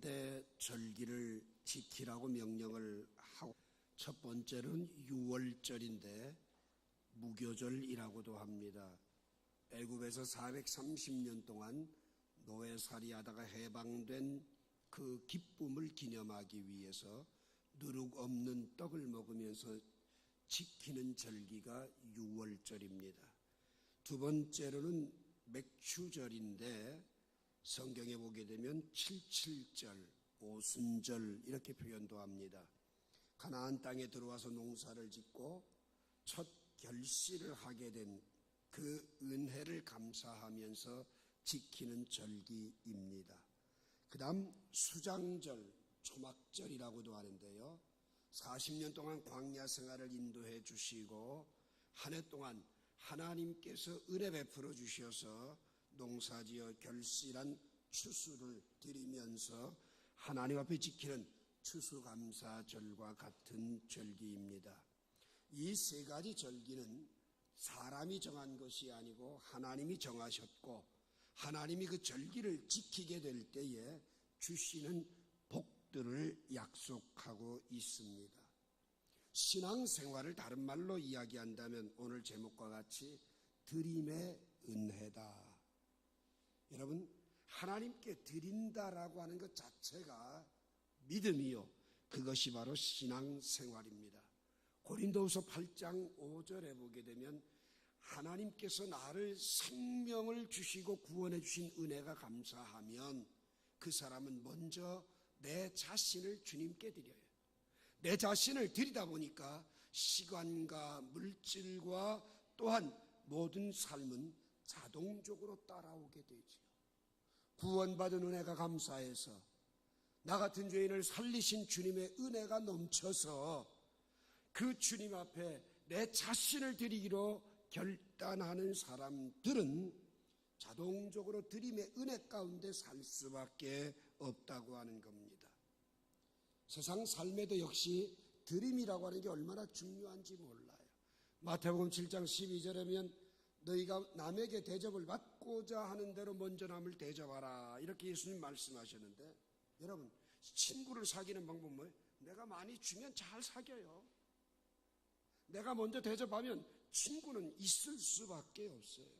가운데 절기를 지키라고 명령을 하고, 첫 번째는 유월절인데 무교절이라고도 합니다. 애굽에서 430년 동안 노예살이하다가 해방된 그 기쁨을 기념하기 위해서 누룩 없는 떡을 먹으면서 지키는 절기가 유월절입니다. 두 번째로는 맥추절인데 성경에 보게 되면 칠칠절, 오순절 이렇게 표현도 합니다. 가나안 땅에 들어와서 농사를 짓고 첫 결실을 하게 된 그 은혜를 감사하면서 지키는 절기입니다. 그 다음 수장절, 초막절이라고도 하는데요. 40년 동안 광야 생활을 인도해 주시고 한 해 동안 하나님께서 은혜 베풀어 주셔서 농사지어 결실한 추수를 드리면서 하나님 앞에 지키는 추수감사절과 같은 절기입니다. 이 세 가지 절기는 사람이 정한 것이 아니고 하나님이 정하셨고 하나님이 그 절기를 지키게 될 때에 주시는 복들을 약속하고 있습니다. 신앙생활을 다른 말로 이야기한다면 오늘 제목과 같이 드림의 은혜다. 여러분, 하나님께 드린다라고 하는 것 자체가 믿음이요, 그것이 바로 신앙생활입니다. 고린도후서 8장 5절에 보게 되면 하나님께서 나를 생명을 주시고 구원해 주신 은혜가 감사하면 그 사람은 먼저 내 자신을 주님께 드려요. 내 자신을 드리다 보니까 시간과 물질과 또한 모든 삶은 자동적으로 따라오게 되지요. 구원받은 은혜가 감사해서 나 같은 죄인을 살리신 주님의 은혜가 넘쳐서 그 주님 앞에 내 자신을 드리기로 결단하는 사람들은 자동적으로 드림의 은혜 가운데 살 수밖에 없다고 하는 겁니다. 세상 삶에도 역시 드림이라고 하는 게 얼마나 중요한지 몰라요. 마태복음 7장 12절에 보면 너희가 남에게 대접을 받고자 하는 대로 먼저 남을 대접하라, 이렇게 예수님 말씀하셨는데, 여러분, 친구를 사귀는 방법은 뭐예요? 내가 많이 주면 잘 사귀어요. 내가 먼저 대접하면 친구는 있을 수밖에 없어요.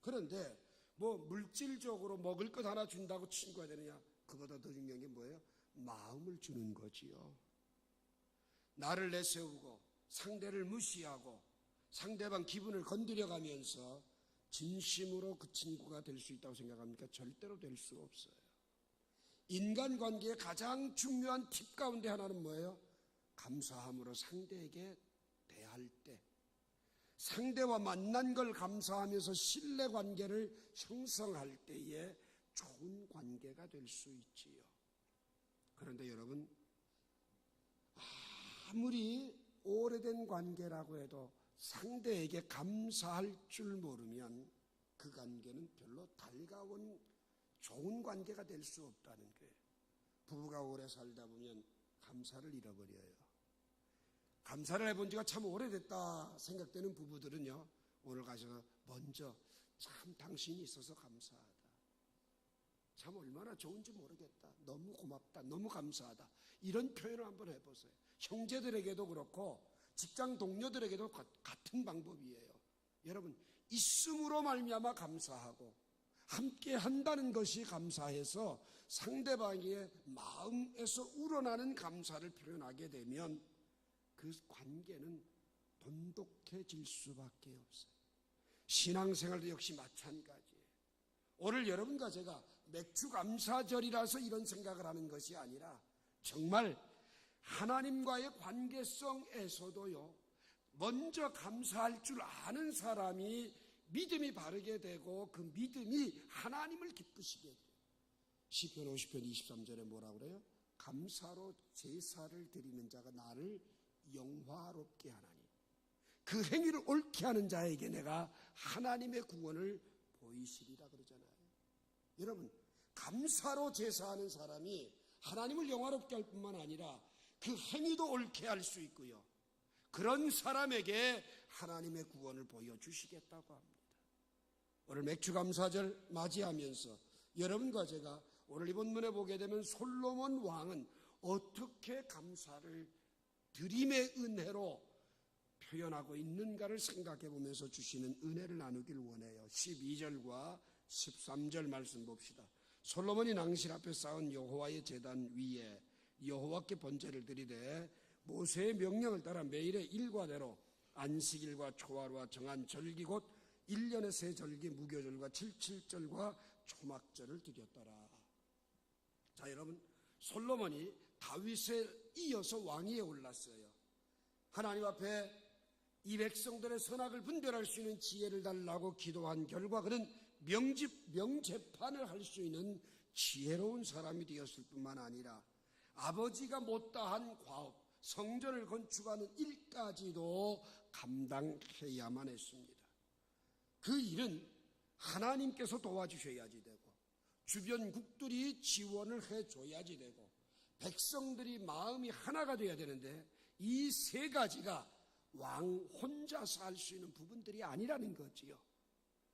그런데 뭐 물질적으로 먹을 것 하나 준다고 친구가 되느냐? 그보다 더 중요한 게 뭐예요? 마음을 주는 거지요. 나를 내세우고 상대를 무시하고 상대방 기분을 건드려가면서 진심으로 그 친구가 될 수 있다고 생각합니까? 절대로 될 수 없어요. 인간관계의 가장 중요한 팁 가운데 하나는 뭐예요? 감사함으로 상대에게 대할 때, 상대와 만난 걸 감사하면서 신뢰관계를 형성할 때에 좋은 관계가 될 수 있지요. 그런데 여러분, 아무리 오래된 관계라고 해도 상대에게 감사할 줄 모르면 그 관계는 별로 달가운 좋은 관계가 될 수 없다는 거예요. 부부가 오래 살다 보면 감사를 잃어버려요. 감사를 해본 지가 참 오래됐다 생각되는 부부들은요, 오늘 가셔서 먼저 참 당신이 있어서 감사하다, 참 얼마나 좋은지 모르겠다, 너무 고맙다, 너무 감사하다, 이런 표현을 한번 해보세요. 형제들에게도 그렇고 직장 동료들에게도 같은 방법이에요. 여러분, 있음으로 말미암아 감사하고 함께 한다는 것이 감사해서 상대방의 마음에서 우러나는 감사를 표현하게 되면 그 관계는 돈독해질 수밖에 없어요. 신앙생활도 역시 마찬가지예요. 오늘 여러분과 제가 맥주감사절이라서 이런 생각을 하는 것이 아니라 정말 하나님과의 관계성에서도요, 먼저 감사할 줄 아는 사람이 믿음이 바르게 되고 그 믿음이 하나님을 기쁘시게 돼요. 시편 50편 23절에 뭐라고 그래요? 감사로 제사를 드리는 자가 나를 영화롭게 하나니 그 행위를 옳게 하는 자에게 내가 하나님의 구원을 보이시리라 그러잖아요. 여러분, 감사로 제사하는 사람이 하나님을 영화롭게 할 뿐만 아니라 그 행위도 옳게 할 수 있고요, 그런 사람에게 하나님의 구원을 보여주시겠다고 합니다. 오늘 맥주감사절 맞이하면서 여러분과 제가 오늘 이 본문에 보게 되면 솔로몬 왕은 어떻게 감사를 드림의 은혜로 표현하고 있는가를 생각해 보면서 주시는 은혜를 나누길 원해요. 12절과 13절 말씀 봅시다. 솔로몬이 낭실 앞에 쌓은 여호와의 제단 위에 여호와께 번제를 드리되 모세의 명령을 따라 매일의 일과대로 안식일과 초하루와 정한 절기 곧 1년의 세 절기 무교절과 칠칠절과 초막절을 드렸더라. 자, 여러분, 솔로몬이 다윗에 이어서 왕위에 올랐어요. 하나님 앞에 이 백성들의 선악을 분별할 수 있는 지혜를 달라고 기도한 결과 그는 명재판을 할 수 있는 지혜로운 사람이 되었을 뿐만 아니라 아버지가 못다한 과업, 성전을 건축하는 일까지도 감당해야만 했습니다. 그 일은 하나님께서 도와주셔야지 되고 주변국들이 지원을 해줘야지 되고 백성들이 마음이 하나가 돼야 되는데 이 세 가지가 왕 혼자서 할 수 있는 부분들이 아니라는 거지요.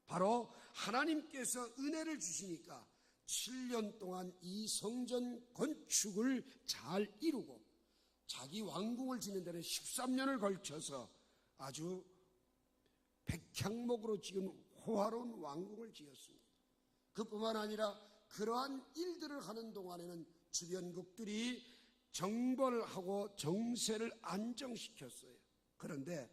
바로 하나님께서 은혜를 주시니까 7년 동안 이 성전 건축을 잘 이루고 자기 왕궁을 짓는 데는 13년을 걸쳐서 아주 백향목으로 지은 호화로운 왕궁을 지었습니다. 그뿐만 아니라 그러한 일들을 하는 동안에는 주변국들이 정벌을 하고 정세를 안정시켰어요. 그런데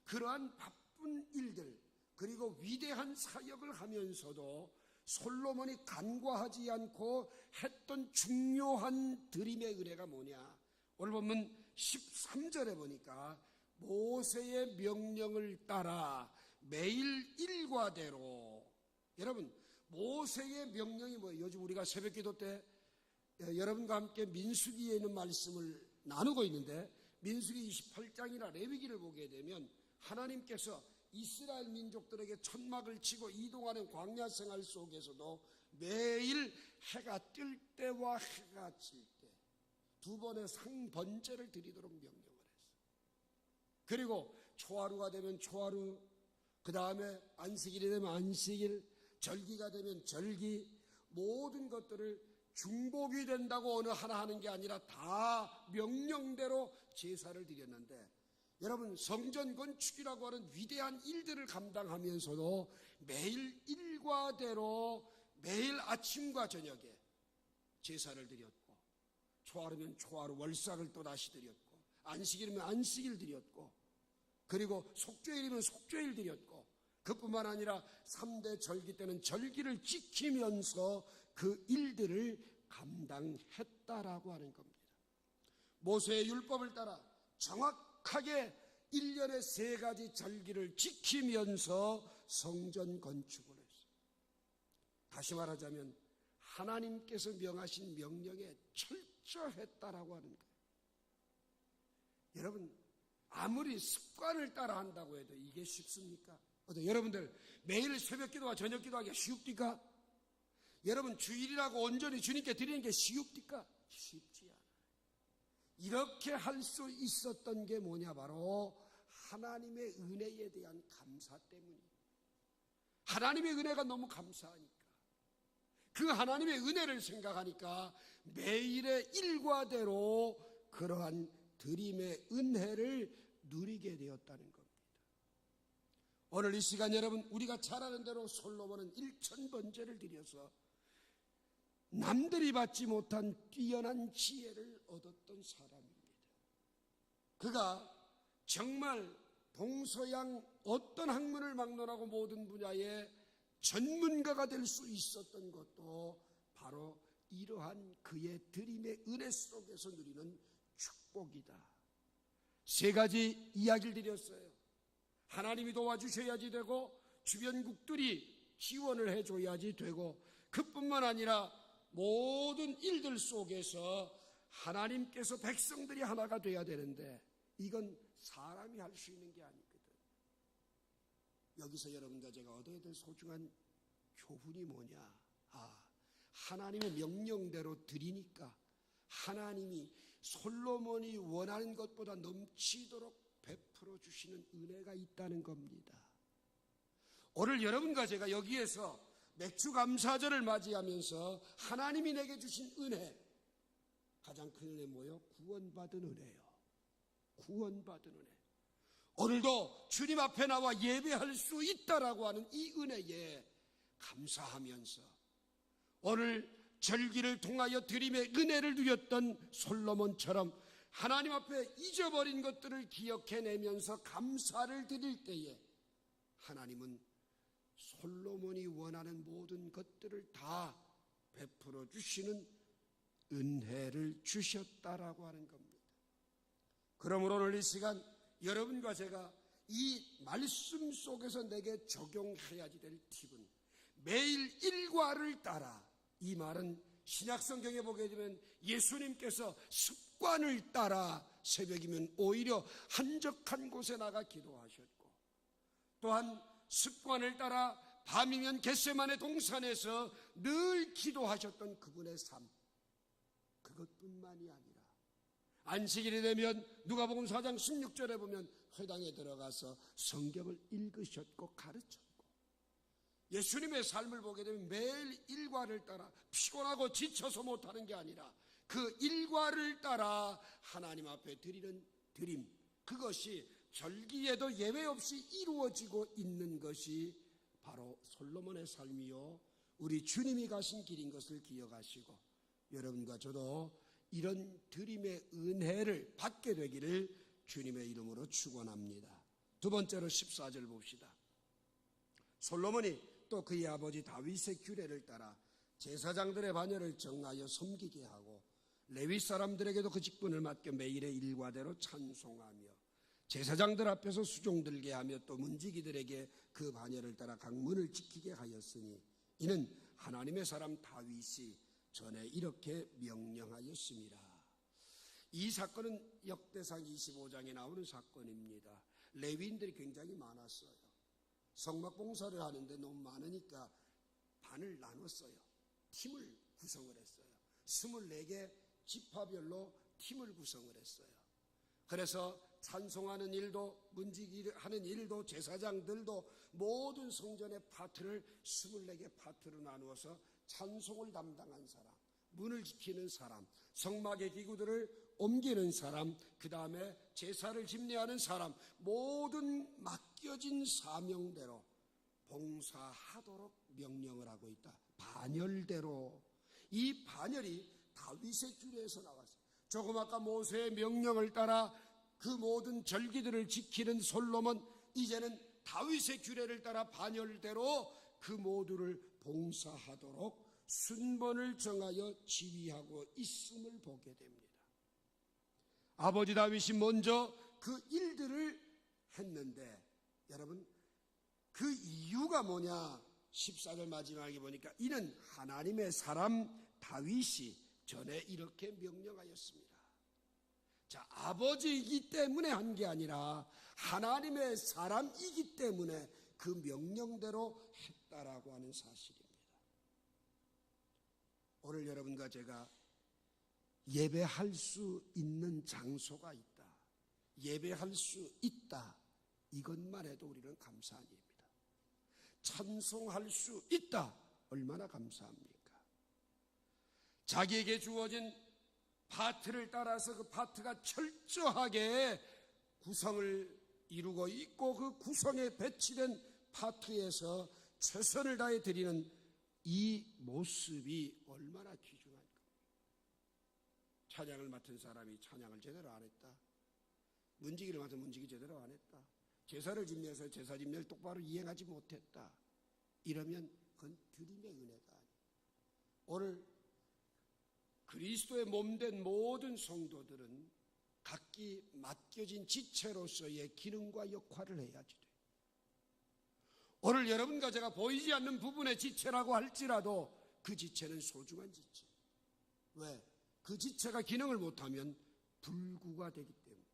그러한 바쁜 일들 그리고 위대한 사역을 하면서도 솔로몬이 간과하지 않고 했던 중요한 드림의 은혜가 뭐냐? 오늘 보면 13절에 보니까 모세의 명령을 따라 매일 일과대로, 여러분 모세의 명령이 뭐예요? 요즘 우리가 새벽기도 때 여러분과 함께 민수기에 있는 말씀을 나누고 있는데 민수기 28장이나 레위기를 보게 되면 하나님께서 이스라엘 민족들에게 천막을 치고 이동하는 광야 생활 속에서도 매일 해가 뜰 때와 해가 질 때 두 번의 상번제를 드리도록 명령을 했어요. 그리고 초하루가 되면 초하루, 그 다음에 안식일이 되면 안식일, 절기가 되면 절기, 모든 것들을 중복이 된다고 어느 하나 하는 게 아니라 다 명령대로 제사를 드렸는데, 여러분 성전 건축이라고 하는 위대한 일들을 감당하면서도 매일 일과대로 매일 아침과 저녁에 제사를 드렸고, 초하루면 초하루 월삭을 또 다시 드렸고, 안식일이면 안식일 드렸고, 그리고 속죄일이면 속죄일 드렸고, 그뿐만 아니라 3대 절기 때는 절기를 지키면서 그 일들을 감당했다라고 하는 겁니다. 모세의 율법을 따라 정확하게 1년에 3가지 절기를 지키면서 성전 건축을 했어요. 다시 말하자면 하나님께서 명하신 명령에 철저했다라고 하는 거예요. 여러분 아무리 습관을 따라 한다고 해도 이게 쉽습니까? 여러분들 매일 새벽 기도와 저녁 기도하기가 쉬웁니까? 여러분 주일이라고 온전히 주님께 드리는 게 쉬웁니까? 쉽지 않아요. 이렇게 할 수 있었던 게 뭐냐? 바로 하나님의 은혜에 대한 감사 때문이에요. 하나님의 은혜가 너무 감사하니까, 그 하나님의 은혜를 생각하니까 매일의 일과대로 그러한 드림의 은혜를 누리게 되었다는 겁니다. 오늘 이 시간 여러분, 우리가 잘 아는 대로 솔로몬은 1000번제를 드려서 남들이 받지 못한 뛰어난 지혜를 얻었던 사람입니다. 그가 정말 동서양 어떤 학문을 막론하고 모든 분야의 전문가가 될 수 있었던 것도 바로 이러한 그의 드림의 은혜 속에서 누리는 축복이다. 3가지 이야기를 드렸어요. 하나님이 도와주셔야지 되고, 주변국들이 지원을 해줘야지 되고, 그뿐만 아니라 모든 일들 속에서 하나님께서 백성들이 하나가 돼야 되는데 이건 사람이 할 수 있는 게 아니거든. 여기서 여러분과 제가 얻어야 될 소중한 교훈이 뭐냐? 하나님의 명령대로 드리니까 하나님이 솔로몬이 원하는 것보다 넘치도록 베풀어 주시는 은혜가 있다는 겁니다. 오늘 여러분과 제가 여기에서 맥주 감사절을 맞이하면서 하나님이 내게 주신 은혜, 가장 큰 은혜 뭐예요? 구원받은 은혜요. 구원받은 은혜. 오늘도 주님 앞에 나와 예배할 수 있다라고 하는 이 은혜에 감사하면서 오늘 절기를 통하여 드림의 은혜를 누렸던 솔로몬처럼 하나님 앞에 잊어버린 것들을 기억해내면서 감사를 드릴 때에 하나님은 솔로몬이 원하는 모든 것들을 다 베풀어 주시는 은혜를 주셨다라고 하는 겁니다. 그러므로 오늘 이 시간 여러분과 제가 이 말씀 속에서 내게 적용해야지 될 팁은 매일 일과를 따라, 이 말은 신약성경에 보게 되면 예수님께서 습관을 따라 새벽이면 오히려 한적한 곳에 나가 기도하셨고, 또한 습관을 따라 밤이면 겟세마네 동산에서 늘 기도하셨던 그분의 삶, 그것뿐만이 아니라 안식일이 되면 누가복음 4장 16절에 보면 회당에 들어가서 성경을 읽으셨고 가르쳤고, 예수님의 삶을 보게 되면 매일 일과를 따라 피곤하고 지쳐서 못하는 게 아니라 그 일과를 따라 하나님 앞에 드리는 드림, 그것이 절기에도 예외 없이 이루어지고 있는 것이 바로 솔로몬의 삶이요 우리 주님이 가신 길인 것을 기억하시고, 여러분과 저도 이런 드림의 은혜를 받게 되기를 주님의 이름으로 축원합니다. 두 번째로 14절 봅시다. 솔로몬이 또 그의 아버지 다윗의 규례를 따라 제사장들의 반열을 정하여 섬기게 하고 레위 사람들에게도 그 직분을 맡겨 매일의 일과대로 찬송하며 제사장들 앞에서 수종 들게 하며 또 문지기들에게 그 반열을 따라 각 문을 지키게 하였으니 이는 하나님의 사람 다윗이 전에 이렇게 명령하였습니다. 이 사건은 역대상 25장에 나오는 사건입니다. 레위인들이 굉장히 많았어요. 성막 봉사를 하는데 너무 많으니까 반을 나눴어요. 팀을 구성을 했어요. 24개 지파별로 팀을 구성을 했어요. 그래서 찬송하는 일도, 문지기하는 일도, 제사장들도 모든 성전의 파트를 24개 파트로 나누어서 찬송을 담당한 사람, 문을 지키는 사람, 성막의 기구들을 옮기는 사람, 그 다음에 제사를 집례하는 사람, 모든 맡겨진 사명대로 봉사하도록 명령을 하고 있다. 반열대로. 이 반열이 다윗의 규례에서 나왔어요. 조금 아까 모세의 명령을 따라 그 모든 절기들을 지키는 솔로몬, 이제는 다윗의 규례를 따라 반열대로 그 모두를 봉사하도록 순번을 정하여 지휘하고 있음을 보게 됩니다. 아버지 다윗이 먼저 그 일들을 했는데, 여러분 그 이유가 뭐냐? 14절 마지막에 보니까 이는 하나님의 사람 다윗이 전에 이렇게 명령하였습니다. 자, 아버지이기 때문에 한 게 아니라 하나님의 사람이기 때문에 그 명령대로 했다라고 하는 사실입니다. 오늘 여러분과 제가 예배할 수 있는 장소가 있다, 예배할 수 있다, 이것만 해도 우리는 감사한 일입니다. 찬송할 수 있다, 얼마나 감사합니까? 자기에게 주어진 파트를 따라서 그 파트가 철저하게 구성을 이루고 있고, 그 구성에 배치된 파트에서 최선을 다해 드리는 이 모습이 얼마나 귀중한 겁니까? 찬양을 맡은 사람이 찬양을 제대로 안 했다, 문지기를 맡은 문지기 제대로 안 했다, 제사를 집례해서 제사 집례를 똑바로 이행하지 못했다, 이러면 그건 드림의 은혜가 아니에요. 오늘 그리스도의 몸된 모든 성도들은 각기 맡겨진 지체로서의 기능과 역할을 해야지 돼요. 오늘 여러분과 제가 보이지 않는 부분의 지체라고 할지라도 그 지체는 소중한 지체. 왜? 그 지체가 기능을 못하면 불구가 되기 때문에.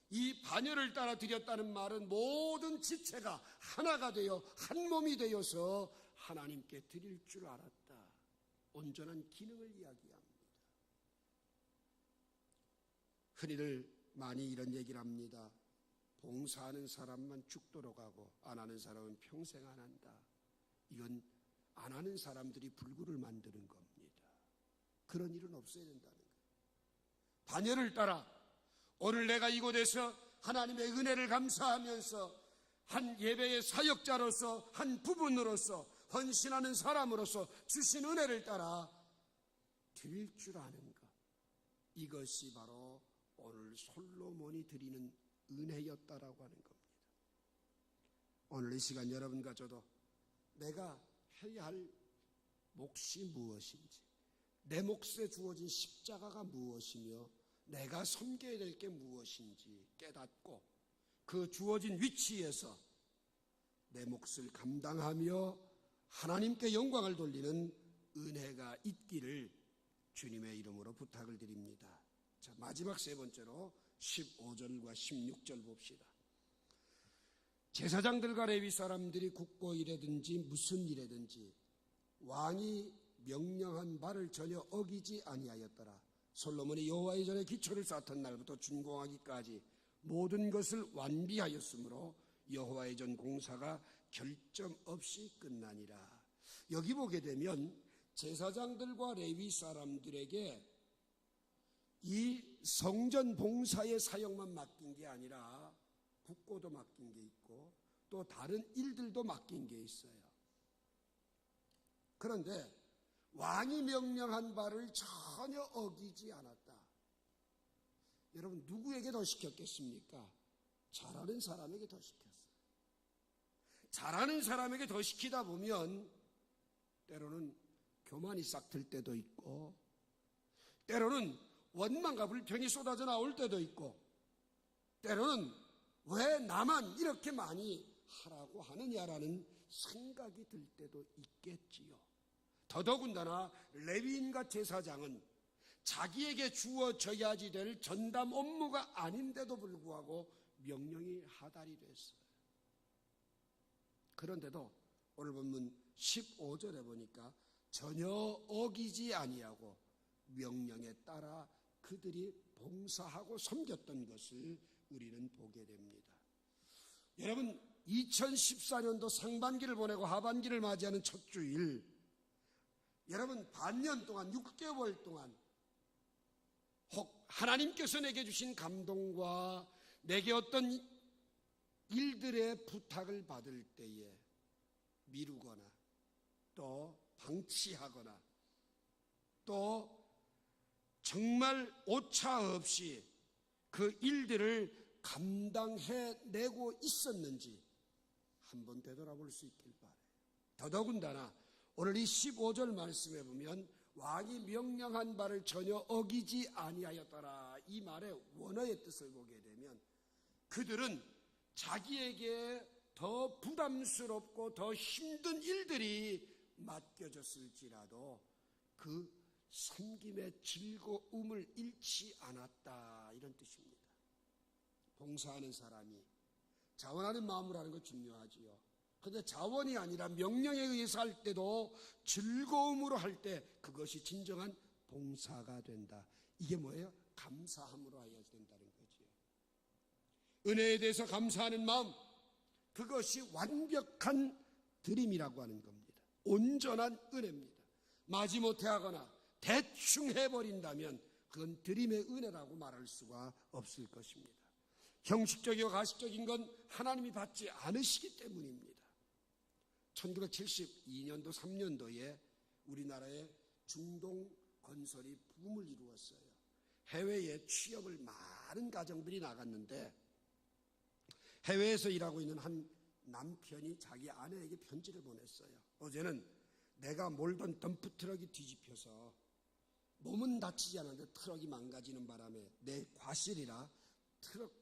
이 반열을 따라 드렸다는 말은 모든 지체가 하나가 되어 한 몸이 되어서 하나님께 드릴 줄 알았다, 온전한 기능을 이야기합니다. 흔히들 많이 이런 얘기를 합니다. 봉사하는 사람만 죽도록 하고 안 하는 사람은 평생 안 한다. 이건 안 하는 사람들이 불구를 만드는 겁니다. 그런 일은 없어야 된다는 거예요. 반열을 따라 오늘 내가 이곳에서 하나님의 은혜를 감사하면서 한 예배의 사역자로서 한 부분으로서 헌신하는 사람으로서 주신 은혜를 따라 드릴 줄 아는 것, 이것이 바로 오늘 솔로몬이 드리는 은혜였다라고 하는 겁니다. 오늘 이 시간 여러분과 저도 내가 해야 할 몫이 무엇인지, 내 몫에 주어진 십자가가 무엇이며 내가 섬겨야 될 게 무엇인지 깨닫고 그 주어진 위치에서 내 몫을 감당하며 하나님께 영광을 돌리는 은혜가 있기를 주님의 이름으로 부탁을 드립니다. 자, 마지막 세 번째로 15절과 16절 봅시다. 제사장들과 레위 사람들이 국고 일이든지 무슨 일이든지 왕이 명령한 바를 전혀 어기지 아니하였더라. 솔로몬이 여호와의 전에 기초를 쌓던 날부터 준공하기까지 모든 것을 완비하였으므로 여호와의 전 공사가 결점 없이 끝나니라. 여기 보게 되면 제사장들과 레위 사람들에게 이 성전 봉사의 사역만 맡긴 게 아니라 국고도 맡긴 게 있고 또 다른 일들도 맡긴 게 있어요. 그런데 왕이 명령한 바를 전혀 어기지 않았다. 여러분, 누구에게 더 시켰겠습니까? 잘하는 사람에게 더 시켰어요. 잘하는 사람에게 더 시키다 보면 때로는 교만이 싹틀 때도 있고 때로는 원망과 불평이 쏟아져 나올 때도 있고 때로는 왜 나만 이렇게 많이 하라고 하느냐라는 생각이 들 때도 있겠지요. 더더군다나 레위인과 제사장은 자기에게 주어져야지 될 전담 업무가 아닌데도 불구하고 명령이 하달이 됐어요. 그런데도 오늘 본문 15절에 보니까 전혀 어기지 아니하고 명령에 따라 그들이 봉사하고 섬겼던 것을 우리는 보게 됩니다. 여러분, 2014년도 상반기를 보내고 하반기를 맞이하는 첫 주일, 여러분 반년 동안 6개월 동안 혹 하나님께서 내게 주신 감동과 내게 어떤 일들의 부탁을 받을 때에 미루거나 또 방치하거나 또 정말 오차 없이 그 일들을 감당해내고 있었는지 한번 되돌아볼 수 있길 바라요. 더더군다나 오늘 이 15절 말씀에 보면 왕이 명령한 바를 전혀 어기지 아니하였더라, 이 말의 원어의 뜻을 보게 되면 그들은 자기에게 더 부담스럽고 더 힘든 일들이 맡겨졌을지라도 그 섬김의 즐거움을 잃지 않았다, 이런 뜻입니다. 봉사하는 사람이 자원하는 마음으로 하는 거 중요하지요. 그런데 자원이 아니라 명령에 의해서 할 때도 즐거움으로 할 때 그것이 진정한 봉사가 된다. 이게 뭐예요? 감사함으로 해야 된다는 거지요. 은혜에 대해서 감사하는 마음, 그것이 완벽한 드림이라고 하는 겁니다. 온전한 은혜입니다. 마지못해 하거나 대충 해버린다면 그건 드림의 은혜라고 말할 수가 없을 것입니다. 형식적이고 가식적인 건 하나님이 받지 않으시기 때문입니다. 1972년도 3년도에 우리나라의 중동 건설이 붐을 이루었어요. 해외에 취업을 많은 가정들이 나갔는데 해외에서 일하고 있는 한 남편이 자기 아내에게 편지를 보냈어요. 어제는 내가 몰던 덤프트럭이 뒤집혀서 몸은 다치지 않았는데 트럭이 망가지는 바람에 내 과실이라 트럭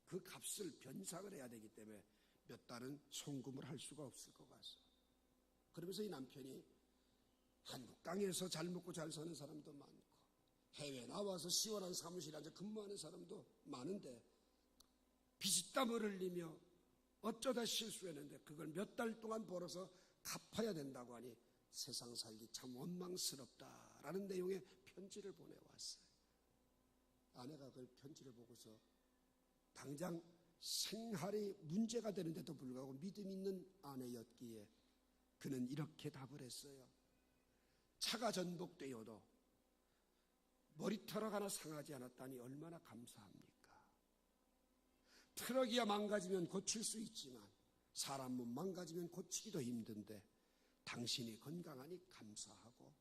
그 값을 변상을 해야 되기 때문에 몇 달은 송금을 할 수가 없을 것 같아요. 그러면서 이 남편이 한국 땅에서 잘 먹고 잘 사는 사람도 많고 해외 나와서 시원한 사무실에 앉아 근무하는 사람도 많은데 피땀을 흘리며 어쩌다 실수했는데 그걸 몇 달 동안 벌어서 갚아야 된다고 하니 세상 살기 참 원망스럽다라는 내용의 편지를 보내왔어요. 아내가 그 편지를 보고서 당장 생활이 문제가 되는데도 불구하고 믿음 있는 아내였기에 그는 이렇게 답을 했어요. 차가 전복되어도 머리털 하나 상하지 않았다니 얼마나 감사합니까? 트럭이야 망가지면 고칠 수 있지만 사람 몸 망가지면 고치기도 힘든데 당신이 건강하니 감사하고,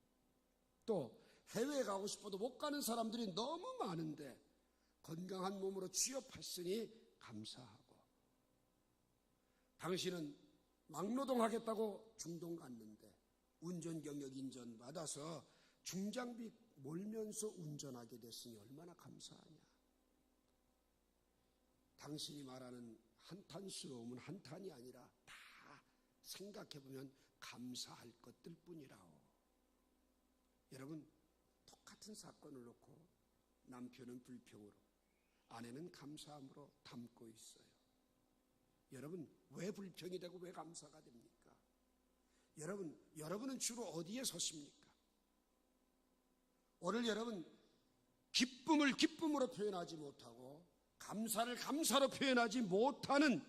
또 해외에 가고 싶어도 못 가는 사람들이 너무 많은데 건강한 몸으로 취업했으니 감사하고, 당신은 막노동하겠다고 중동 갔는데 운전 경력 인정 받아서 중장비 몰면서 운전하게 됐으니 얼마나 감사하냐. 당신이 말하는 한탄스러움은 한탄이 아니라 다 생각해보면 감사할 것들 뿐이라오. 여러분, 똑같은 사건을 놓고 남편은 불평으로, 아내는 감사함으로 담고 있어요. 여러분, 왜 불평이 되고 왜 감사가 됩니까? 여러분은 주로 어디에 서십니까? 오늘 여러분, 기쁨을 기쁨으로 표현하지 못하고 감사를 감사로 표현하지 못하는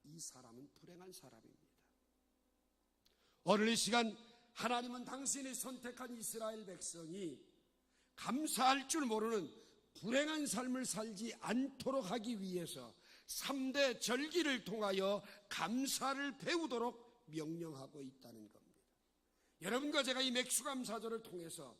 이 사람은 불행한 사람입니다. 오늘 이 시간 하나님은 당신이 선택한 이스라엘 백성이 감사할 줄 모르는 불행한 삶을 살지 않도록 하기 위해서 3대 절기를 통하여 감사를 배우도록 명령하고 있다는 겁니다. 여러분과 제가 이 맥수감사절을 통해서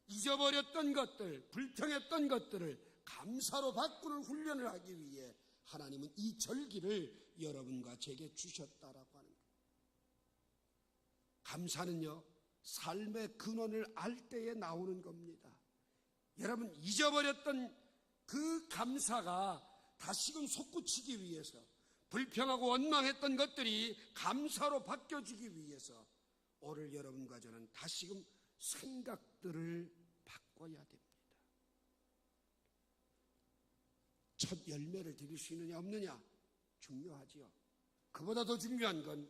잊어버렸던 것들, 불평했던 것들을 감사로 바꾸는 훈련을 하기 위해 하나님은 이 절기를 여러분과 제게 주셨다라고 하는 거예요. 감사는요, 삶의 근원을 알 때에 나오는 겁니다. 여러분, 잊어버렸던 그 감사가 다시금 솟구치기 위해서, 불평하고 원망했던 것들이 감사로 바뀌어지기 위해서 오늘 여러분과 저는 다시금 생각들을 바꿔야 됩니다. 첫 열매를 드릴 수 있느냐 없느냐 중요하지요. 그보다 더 중요한 건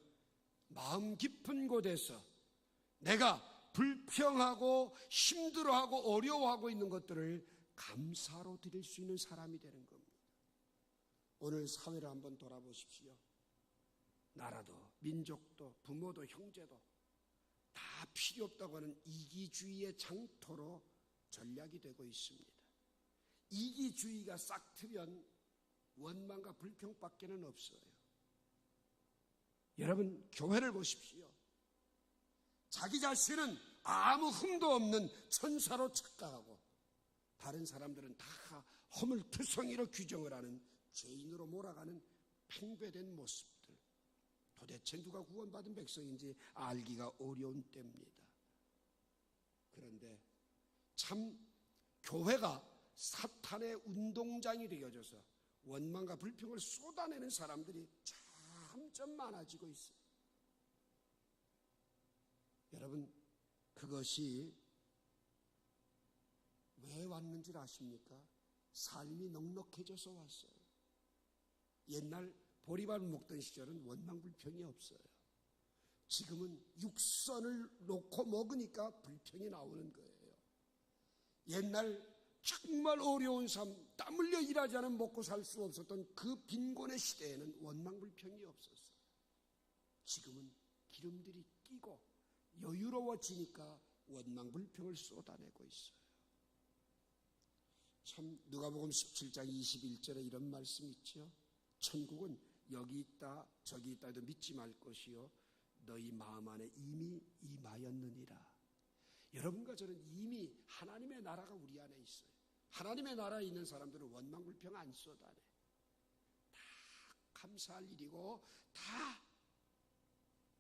마음 깊은 곳에서 내가 불평하고 힘들어하고 어려워하고 있는 것들을 감사로 드릴 수 있는 사람이 되는 겁니다. 오늘 사회를 한번 돌아보십시오. 나라도 민족도 부모도 형제도 다 필요 없다고 하는 이기주의의 장터로 전략이 되고 있습니다. 이기주의가 싹 트면 원망과 불평밖에는 없어요. 여러분, 교회를 보십시오. 자기 자신은 아무 흠도 없는 천사로 착각하고 다른 사람들은 다 허물투성이로 규정을 하는 죄인으로 몰아가는 팽배된 모습들, 도대체 누가 구원받은 백성인지 알기가 어려운 때입니다. 그런데 참 교회가 사탄의 운동장이 되어져서 원망과 불평을 쏟아내는 사람들이 점점 많아지고 있어요. 여러분, 그것이 왜 왔는지 아십니까? 삶이 넉넉해져서 왔어요. 옛날 보리밥을 먹던 시절은 원망 불평이 없어요. 지금은 육선을 놓고 먹으니까 불평이 나오는 거예요. 옛날 정말 어려운 삶, 땀 흘려 일하지 않으면 먹고 살 수 없었던 그 빈곤의 시대에는 원망 불평이 없었어요. 지금은 기름들이 끼고 여유로워지니까 원망 불평을 쏟아내고 있어요. 참 누가복음 17장 21절에 이런 말씀이 있죠. 천국은 여기 있다 저기 있다 해도 믿지 말 것이요 너희 마음 안에 이미 임하였느니라. 여러분과 저는 이미 하나님의 나라가 우리 안에 있어요. 하나님의 나라에 있는 사람들은 원망 불평 안 쏟아내. 다 감사할 일이고 다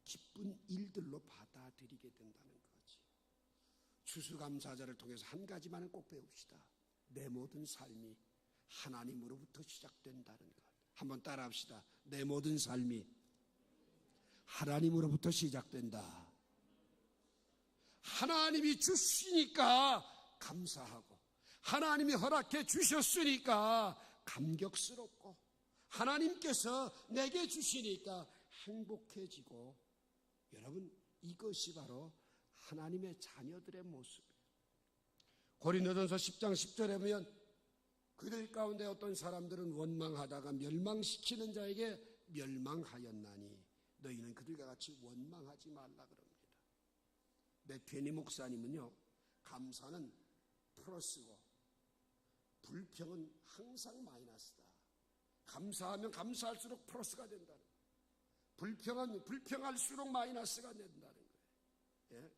기쁜 일들로 받아들이게 된다는 거지. 추수감사절을 통해서 한 가지만은 꼭 배웁시다. 내 모든 삶이 하나님으로부터 시작된다는 것. 한번 따라합시다. 내 모든 삶이 하나님으로부터 시작된다. 하나님이 주시니까 감사하고, 하나님이 허락해 주셨으니까 감격스럽고, 하나님께서 내게 주시니까 행복해지고, 여러분, 이것이 바로 하나님의 자녀들의 모습이에요. 고린도전서 10장 10절에 보면 그들 가운데 어떤 사람들은 원망하다가 멸망시키는 자에게 멸망하였나니 너희는 그들과 같이 원망하지 말라 그럽니다. 맥케니 목사님은요, 감사는 플러스고 불평은 항상 마이너스다. 감사하면 감사할수록 플러스가 된다는 거예요. 불평은 불평할수록 마이너스가 된다는 거예요. 예?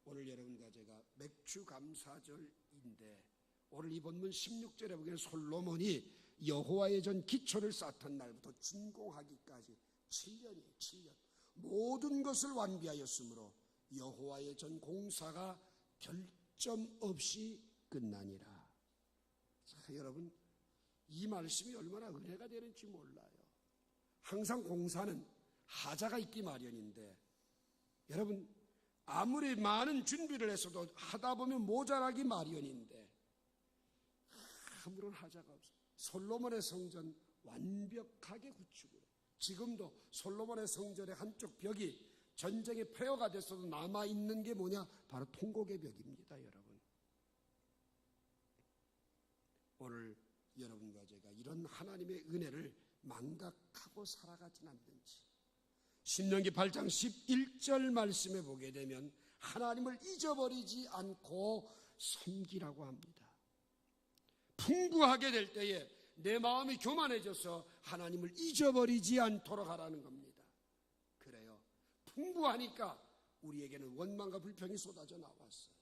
오늘 여러분과 제가 맥주 감사절인데 오늘 이 본문 16절에 보기에는 솔로몬이 여호와의 전 기초를 쌓던 날부터 준공하기까지 7년이에요. 7년. 모든 것을 완비하였으므로 여호와의 전 공사가 결점 없이 끝나니라. 자, 여러분, 이 말씀이 얼마나 은혜가 되는지 몰라요. 항상 공사는 하자가 있기 마련인데, 여러분, 아무리 많은 준비를 했어도 하다 보면 모자라기 마련인데 아무런 하자가 없어요. 솔로몬의 성전 완벽하게 구축을, 지금도 솔로몬의 성전의 한쪽 벽이 전쟁의 폐허가 됐어도 남아있는 게 뭐냐? 바로 통곡의 벽입니다. 여러분, 오늘 여러분과 제가 이런 하나님의 은혜를 망각하고 살아가진 않는지, 신명기 8장 11절 말씀에 보게 되면 하나님을 잊어버리지 않고 섬기라고 합니다. 풍부하게 될 때에 내 마음이 교만해져서 하나님을 잊어버리지 않도록 하라는 겁니다. 그래요. 풍부하니까 우리에게는 원망과 불평이 쏟아져 나왔어요.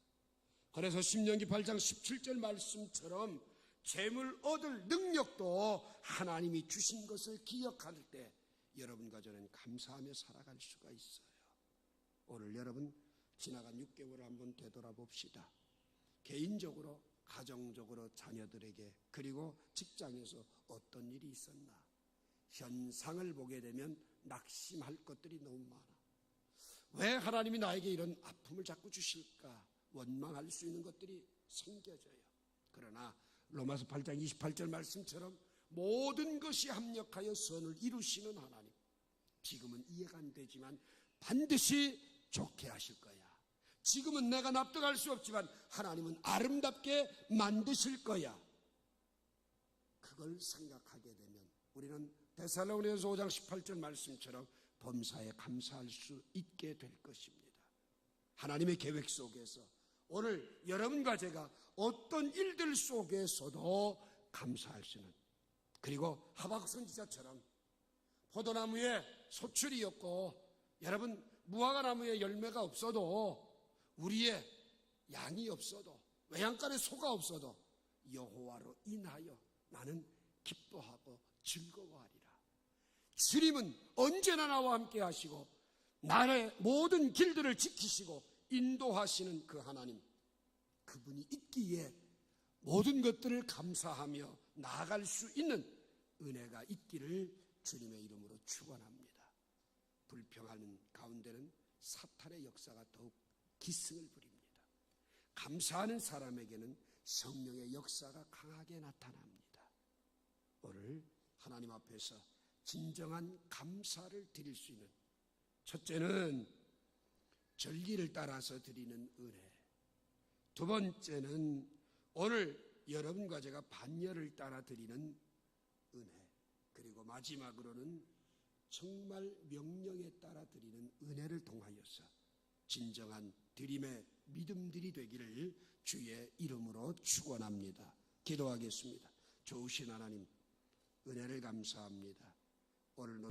그래서 신명기 8장 17절 말씀처럼 재물 얻을 능력도 하나님이 주신 것을 기억할 때 여러분과 저는 감사하며 살아갈 수가 있어요. 오늘 여러분, 지나간 6개월을 한번 되돌아봅시다. 개인적으로, 가정적으로, 자녀들에게, 그리고 직장에서 어떤 일이 있었나? 현상을 보게 되면 낙심할 것들이 너무 많아. 왜 하나님이 나에게 이런 아픔을 자꾸 주실까? 원망할 수 있는 것들이 생겨져요. 그러나 로마서 8장 28절 말씀처럼 모든 것이 합력하여 선을 이루시는 하나님, 지금은 이해가 안 되지만 반드시 좋게 하실 거야. 지금은 내가 납득할 수 없지만 하나님은 아름답게 만드실 거야. 그걸 생각하게 되면 우리는 데살로니가서 5장 18절 말씀처럼 범사에 감사할 수 있게 될 것입니다. 하나님의 계획 속에서 오늘 여러분과 제가 어떤 일들 속에서도 감사할 수 있는, 그리고 하박국 선지자처럼 포도나무에 소출이 없고 여러분 무화과나무에 열매가 없어도 우리의 양이 없어도 외양간에 소가 없어도 여호와로 인하여 나는 기뻐하고 즐거워하리라. 주님은 언제나 나와 함께 하시고 나의 모든 길들을 지키시고 인도하시는 그 하나님, 그분이 있기에 모든 것들을 감사하며 나아갈 수 있는 은혜가 있기를 주님의 이름으로 축원합니다. 불평하는 가운데는 사탄의 역사가 더욱 기승을 부립니다. 감사하는 사람에게는 성령의 역사가 강하게 나타납니다. 오늘 하나님 앞에서 진정한 감사를 드릴 수 있는, 첫째는 절기를 따라서 드리는 은혜, 두 번째는 오늘 여러분과 제가 반열을 따라 드리는 은혜, 그리고 마지막으로는 정말 명령에 따라 드리는 은혜를 통하여서 진정한 드림의 믿음들이 되기를 주의 이름으로 축원합니다. 기도하겠습니다. 좋으신 하나님, 은혜를 감사합니다. 오늘